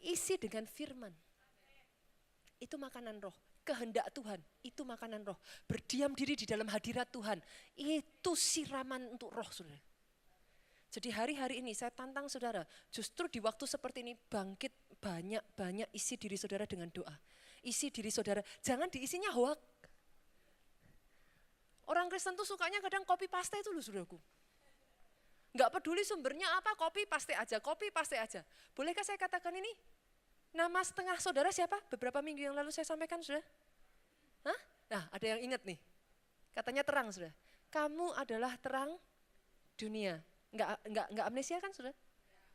Isi dengan firman. Itu makanan roh. Kehendak Tuhan, itu makanan roh. Berdiam diri di dalam hadirat Tuhan, itu siraman untuk roh saudara. Jadi hari-hari ini saya tantang saudara, justru di waktu seperti ini bangkit banyak-banyak isi diri saudara dengan doa. Isi diri saudara, jangan diisinya hoak. Orang Kristen tuh sukanya kadang copy paste itu loh saudaraku. Enggak peduli sumbernya apa, copy paste aja. Bolehkah saya katakan ini? Nama setengah saudara siapa? Beberapa minggu yang lalu saya sampaikan sudah. Hah? Nah ada yang ingat nih, katanya terang sudah. Kamu adalah terang dunia. Enggak amnesia kan sudah?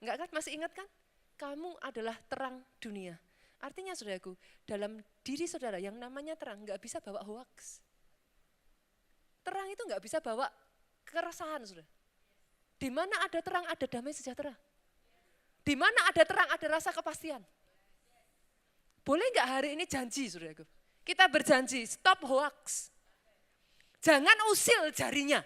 Enggak kan? Masih ingat kan? Kamu adalah terang dunia. Artinya saudaraku, dalam diri saudara yang namanya terang enggak bisa bawa hoax. Terang itu enggak bisa bawa keresahan saudara. Di mana ada terang ada damai sejahtera. Di mana ada terang ada rasa kepastian. Boleh enggak hari ini janji saudaraku? Kita berjanji stop hoax. Jangan usil jarinya.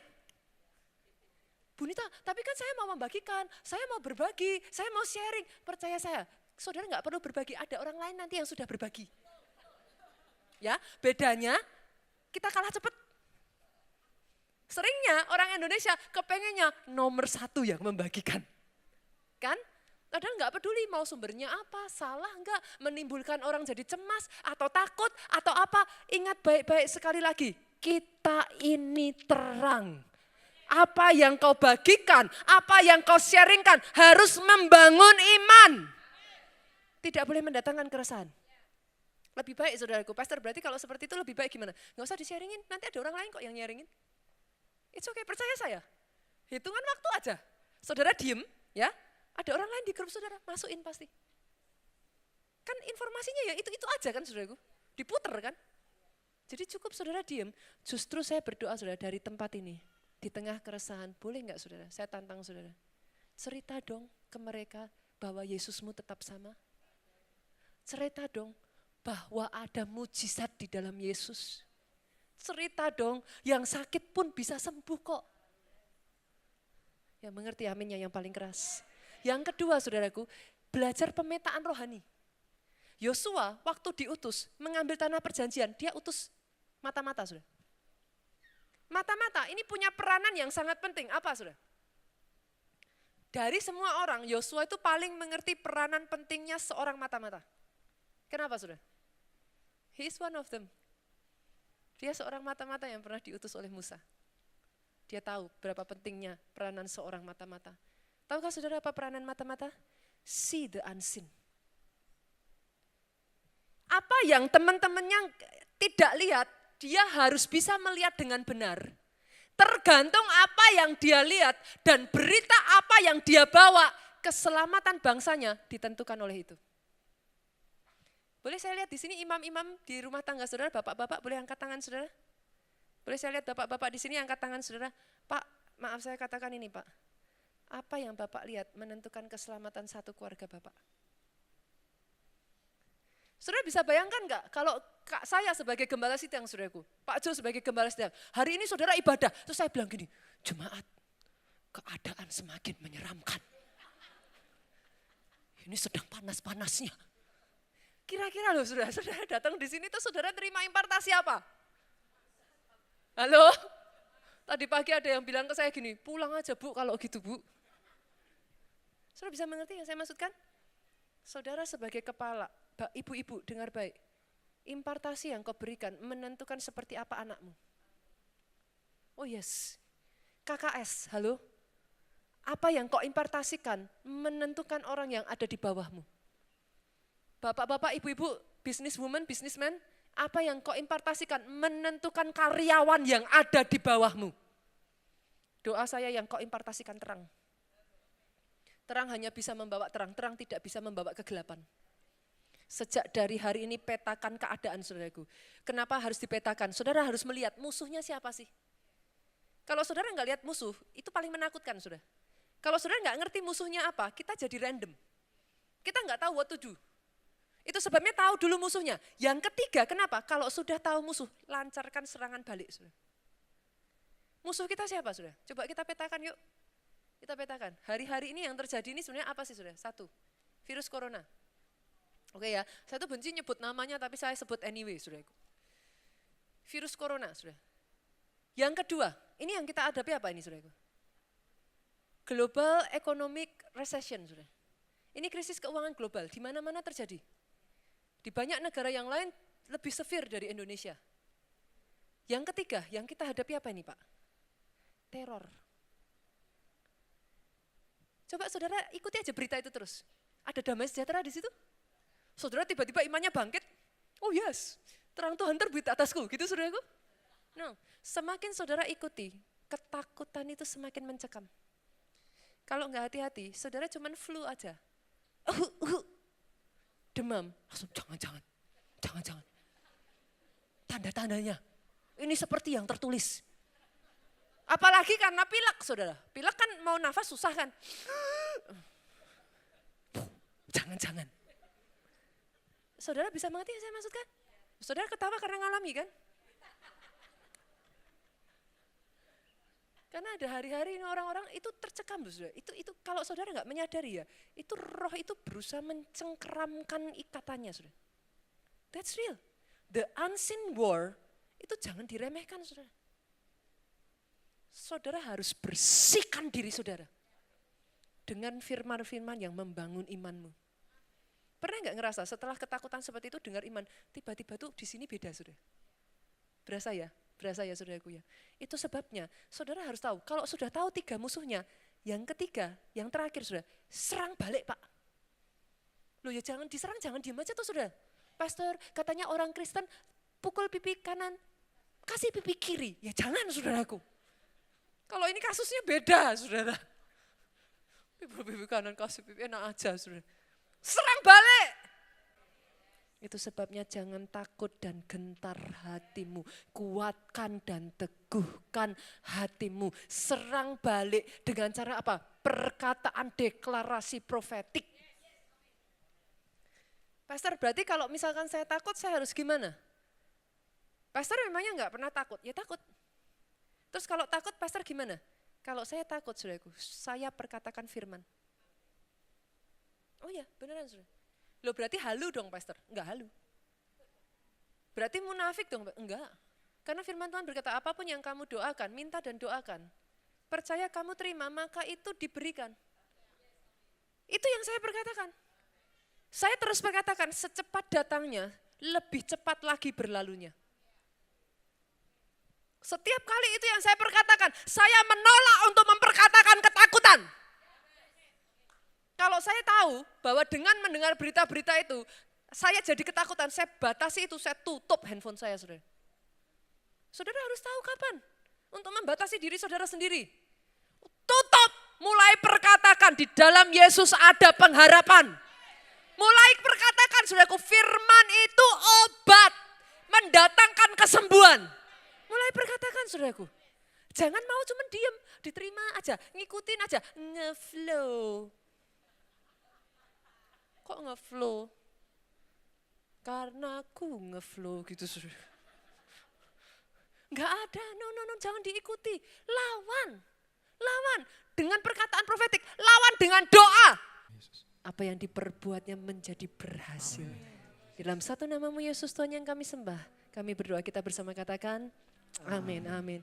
Bunita, tapi kan saya mau membagikan, saya mau berbagi, saya mau sharing. Percaya saya, saudara enggak perlu berbagi, ada orang lain nanti yang sudah berbagi. Ya, bedanya kita kalah cepat. Seringnya orang Indonesia kepengennya nomor 1 yang membagikan. Kan? Padahal enggak peduli mau sumbernya apa, salah enggak, menimbulkan orang jadi cemas atau takut atau apa. Ingat baik-baik sekali lagi, kita ini terang. Apa yang kau bagikan, apa yang kau sharingkan harus membangun iman. Tidak boleh mendatangkan keresahan. Lebih baik saudaraku, pastor berarti kalau seperti itu lebih baik gimana? Enggak usah di-sharingin, nanti ada orang lain kok yang nyaringin. It's okay, percaya saya. Hitungan waktu aja. Saudara diem, ya. Ada orang lain di grup saudara, masukin pasti. Kan informasinya ya itu aja kan saudaraku. Diputer kan. Jadi cukup saudara diem. Justru saya berdoa saudara dari tempat ini. Di tengah keresahan, boleh enggak saudara? Saya tantang saudara. Cerita dong ke mereka bahwa Yesusmu tetap sama. Cerita dong bahwa ada mujizat di dalam Yesus. Cerita dong, yang sakit pun bisa sembuh kok. Yang mengerti aminnya yang paling keras. Yang kedua saudaraku, belajar pemetaan rohani. Yosua waktu diutus mengambil tanah perjanjian, dia utus mata-mata saudara. Mata-mata ini punya peranan yang sangat penting, apa saudara? Dari semua orang, Yosua itu paling mengerti peranan pentingnya seorang mata-mata. Kenapa saudara? He is one of them. Dia seorang mata-mata yang pernah diutus oleh Musa. Dia tahu berapa pentingnya peranan seorang mata-mata. Tahukah saudara apa peranan mata-mata? See the unseen. Apa yang teman-temannya tidak lihat, dia harus bisa melihat dengan benar. Tergantung apa yang dia lihat dan berita apa yang dia bawa, keselamatan bangsanya ditentukan oleh itu. Boleh saya lihat di sini imam-imam di rumah tangga saudara, bapak-bapak boleh angkat tangan saudara? Boleh saya lihat bapak-bapak di sini angkat tangan saudara? Pak, maaf saya katakan ini Pak. Apa yang Bapak lihat menentukan keselamatan satu keluarga Bapak? Saudara bisa bayangkan enggak kalau saya sebagai gembala sidang saudaraku, Pak Jo sebagai gembala sidang, hari ini saudara ibadah, terus saya bilang gini, jemaat keadaan semakin menyeramkan. Ini sedang panas-panasnya. Kira-kira loh saudara datang di sini tuh saudara terima impartasi apa? Halo? Tadi pagi ada yang bilang ke saya gini, pulang aja Bu kalau gitu Bu. Saudara bisa mengerti yang saya maksudkan? Saudara sebagai kepala, ibu-ibu dengar baik, impartasi yang kau berikan menentukan seperti apa anakmu. Oh yes, KKS, halo? Apa yang kau impartasikan menentukan orang yang ada di bawahmu. Bapak-bapak, ibu-ibu, businesswoman, businessman, apa yang kau impartasikan menentukan karyawan yang ada di bawahmu. Doa saya yang kau impartasikan terang. Terang hanya bisa membawa terang, terang tidak bisa membawa kegelapan. Sejak dari hari ini petakan keadaan saudaraku. Kenapa harus dipetakan? Saudara harus melihat musuhnya siapa sih? Kalau saudara nggak lihat musuh, itu paling menakutkan saudara. Kalau saudara nggak ngerti musuhnya apa, kita jadi random. Kita nggak tahu what to do. Itu sebabnya tahu dulu musuhnya. Yang ketiga, kenapa? Kalau sudah tahu musuh, lancarkan serangan balik saudara. Musuh kita siapa saudara? Coba kita petakan yuk. Kita petakan, hari-hari ini yang terjadi ini sebenarnya apa sih saudara? Satu, virus corona. Oke ya, saya tuh benci nyebut namanya tapi saya sebut anyway saudara. Virus corona saudara. Yang kedua, ini yang kita hadapi apa ini saudara? Global economic recession saudara. Ini krisis keuangan global, di mana-mana terjadi. Di banyak negara yang lain lebih severe dari Indonesia. Yang ketiga, yang kita hadapi apa ini Pak? Teror. Coba saudara ikuti aja berita itu terus. Ada damai sejahtera di situ? Saudara tiba-tiba imannya bangkit. Oh yes, terang Tuhan terbit atasku, gitu saudaraku. No, semakin saudara ikuti, ketakutan itu semakin mencekam. Kalau enggak hati-hati, saudara cuman flu aja. Demam, langsung jangan-jangan. Tanda-tandanya, ini seperti yang tertulis. Apalagi karena pilek saudara, pilek kan mau nafas susah kan. Jangan-jangan. Saudara bisa mengerti yang saya maksudkan? Saudara ketawa karena ngalami kan? Karena ada hari-hari ini orang-orang itu tercekam saudara. Itu kalau saudara nggak menyadari ya, itu roh itu berusaha mencengkeramkan ikatannya saudara. That's real. The unseen war itu jangan diremehkan saudara. Saudara harus bersihkan diri saudara dengan firman-firman yang membangun imanmu. Pernah nggak ngerasa setelah ketakutan seperti itu dengar iman, tiba-tiba tuh di sini beda saudara. Berasa ya saudaraku ya. Itu sebabnya saudara harus tahu, kalau sudah tahu 3 musuhnya, yang ketiga, yang terakhir saudara, serang balik Pak. Loh ya jangan diserang, jangan diam aja tuh saudara. Pastor katanya orang Kristen pukul pipi kanan, kasih pipi kiri, ya jangan saudaraku. Kalau ini kasusnya beda, saudara. Pipi kanan kasih pipi enak aja, saudara. Serang balik. Itu sebabnya jangan takut dan gentar hatimu. Kuatkan dan teguhkan hatimu. Serang balik dengan cara apa? Perkataan deklarasi profetik. Pastor, berarti kalau misalkan saya takut, saya harus gimana? Pastor memangnya enggak pernah takut? Ya takut. Terus kalau takut pastor gimana? Kalau saya takut saudaraku, saya perkatakan firman. Oh ya beneran saudara. Loh berarti halu dong pastor? Enggak halu. Berarti munafik dong? Enggak. Karena firman Tuhan berkata apapun yang kamu doakan, minta dan doakan. Percaya kamu terima maka itu diberikan. Itu yang saya perkatakan. Saya terus berkatakan secepat datangnya, lebih cepat lagi berlalunya. Setiap kali itu yang saya perkatakan, saya menolak untuk memperkatakan ketakutan. Kalau saya tahu bahwa dengan mendengar berita-berita itu, saya jadi ketakutan, saya batasi itu, saya tutup handphone saya saudara. Saudara harus tahu kapan. untuk membatasi diri saudara sendiri. Tutup, mulai perkatakan di dalam Yesus ada pengharapan. Mulai perkatakan saudaraku, firman itu obat, mendatangkan kesembuhan. Mulai perkatakan saudaraku. Jangan mau cuma diem, diterima aja, ngikutin aja, ngeflow. Kok ngeflow? Karena aku ngeflow gitu saudara. Enggak ada, no, jangan diikuti. Lawan dengan perkataan profetik, lawan dengan doa. Apa yang diperbuatnya menjadi berhasil. Dalam satu namamu Yesus Tuhan yang kami sembah, kami berdoa, kita bersama katakan, amin, amin.